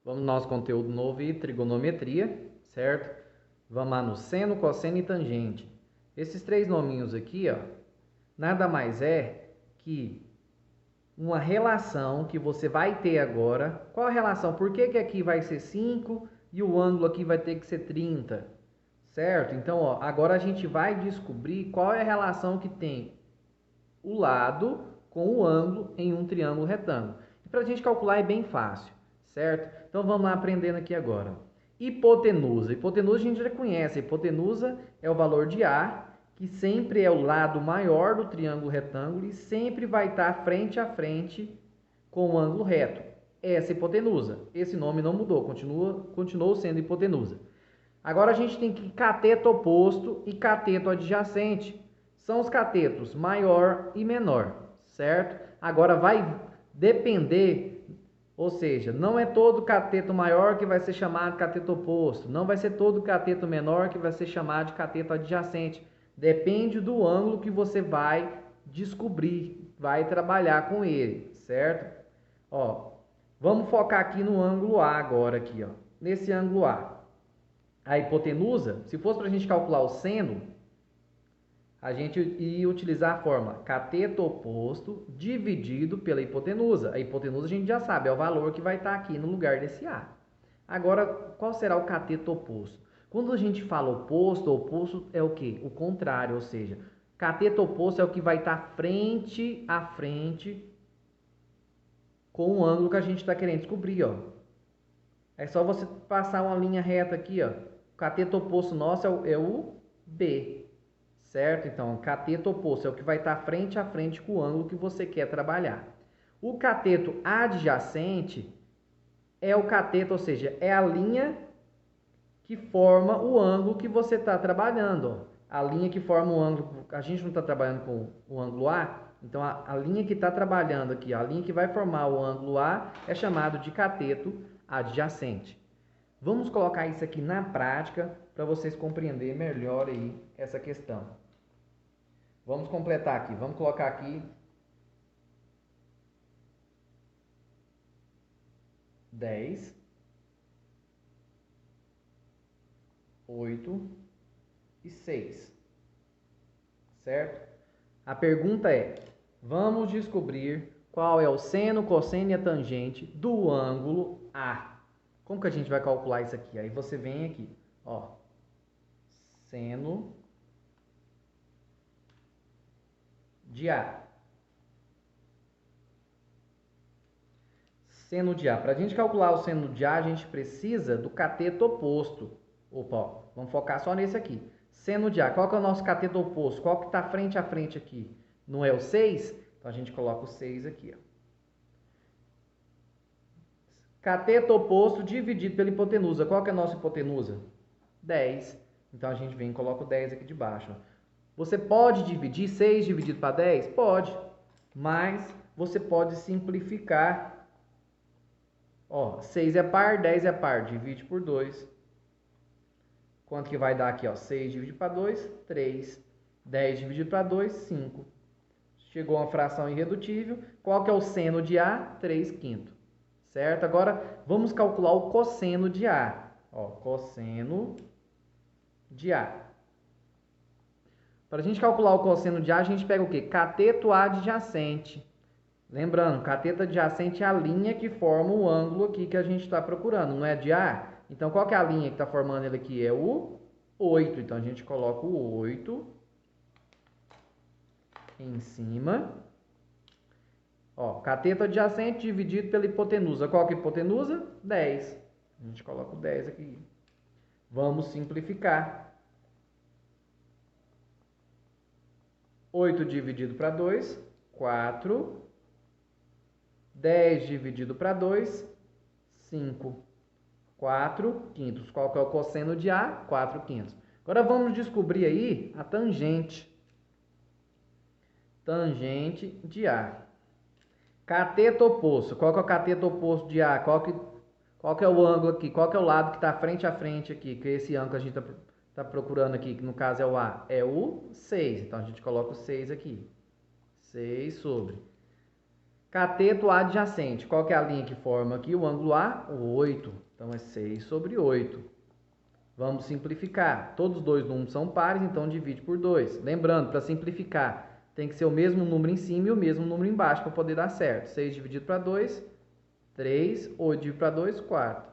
Vamos no nosso conteúdo novo e trigonometria, certo? Vamos lá no seno, cosseno e tangente. Esses três nominhos aqui, ó, nada mais é que uma relação que você vai ter agora. Qual a relação? Por que que aqui vai ser 5 e o ângulo aqui vai ter que ser 30? Certo? Então, ó, agora a gente vai descobrir qual é a relação que tem o lado com o ângulo em um triângulo retângulo. E para a gente calcular é bem fácil, certo? Então vamos lá aprendendo aqui agora. Hipotenusa. Hipotenusa a gente já conhece. A hipotenusa é o valor de A, que sempre é o lado maior do triângulo retângulo e sempre vai estar frente a frente com o ângulo reto. Essa é hipotenusa. Esse nome não mudou, continuou sendo hipotenusa. Agora a gente tem que cateto oposto e cateto adjacente. São os catetos maior e menor, certo? Agora vai depender, ou seja, não é todo cateto maior que vai ser chamado de cateto oposto, não vai ser todo cateto menor que vai ser chamado de cateto adjacente. Depende do ângulo que você vai descobrir, vai trabalhar com ele, certo? Ó, vamos focar aqui no ângulo A agora aqui, ó. Nesse ângulo A. A hipotenusa, se fosse para a gente calcular o seno, a gente ia utilizar a forma cateto oposto dividido pela hipotenusa. A hipotenusa a gente já sabe, é o valor que vai estar aqui no lugar desse A. Agora, qual será o cateto oposto? Quando a gente fala oposto, oposto é o quê? O contrário, ou seja, cateto oposto é o que vai estar frente a frente com o ângulo que a gente está querendo descobrir, ó. É só você passar uma linha reta aqui, ó. O cateto oposto nosso é o B, certo? Então, o cateto oposto é o que vai estar frente a frente com o ângulo que você quer trabalhar. O cateto adjacente é o cateto, ou seja, é a linha que forma o ângulo que você está trabalhando. Ó. A linha que forma o ângulo, a gente não está trabalhando com o ângulo A, então a linha que está trabalhando aqui, a linha que vai formar o ângulo A é chamado de cateto adjacente. Vamos colocar isso aqui na prática para vocês compreenderem melhor aí essa questão. Vamos completar aqui, vamos colocar aqui 10, 8 e 6, certo? A pergunta é, vamos descobrir qual é o seno, cosseno e a tangente do ângulo A. Como que a gente vai calcular isso aqui? Aí você vem aqui, ó, seno de A. Seno de A. Para a gente calcular o seno de A, a gente precisa do cateto oposto. Opa, ó, vamos focar só nesse aqui. Seno de A. Qual que é o nosso cateto oposto? Qual que está frente a frente aqui? Não é o 6? Então a gente coloca o 6 aqui, ó. Cateto oposto dividido pela hipotenusa. Qual que é a nossa hipotenusa? 10. Então a gente vem e coloca o 10 aqui de baixo. Você pode dividir 6 dividido para 10? Pode. Mas você pode simplificar. Ó, 6 é par, 10 é par. Divide por 2. Quanto que vai dar aqui? Ó? 6 dividido para 2, 3. 10 dividido para 2, 5. Chegou a uma fração irredutível. Qual que é o seno de A? 3 quintos. Certo? Agora, vamos calcular o cosseno de A. Ó, cosseno de A. Para a gente calcular o cosseno de A, a gente pega o quê? Cateto adjacente. Lembrando, cateto adjacente é a linha que forma o ângulo aqui que a gente está procurando, não é de A? Então, qual que é a linha que está formando ele aqui? É o 8. Então, a gente coloca o 8 em cima. Ó, cateto adjacente dividido pela hipotenusa. Qual que é a hipotenusa? 10. A gente coloca o 10 aqui. Vamos simplificar. 8 dividido para 2, 4. 10 dividido para 2, 5. 4 quintos. Qual que é o cosseno de A? 4 quintos. Agora vamos descobrir aí a tangente. Tangente de A. Cateto oposto. Qual que é o cateto oposto de A? Qual que é o ângulo aqui? Qual que é o lado que está frente a frente aqui? Que é esse ângulo que a gente está procurando aqui, que no caso é o A. É o 6. Então a gente coloca o 6 aqui. 6 sobre. Cateto adjacente. Qual que é a linha que forma aqui o ângulo A? 8. Então, é 6 sobre 8. Vamos simplificar. Todos os dois números são pares, então divide por 2. Lembrando, para simplificar, tem que ser o mesmo número em cima e o mesmo número embaixo para poder dar certo. 6 dividido para 2, 3. 8 dividido para 2, 4.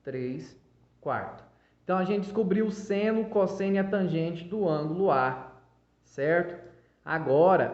3 quartos. Então, a gente descobriu o seno, cosseno e a tangente do ângulo A, certo? Agora,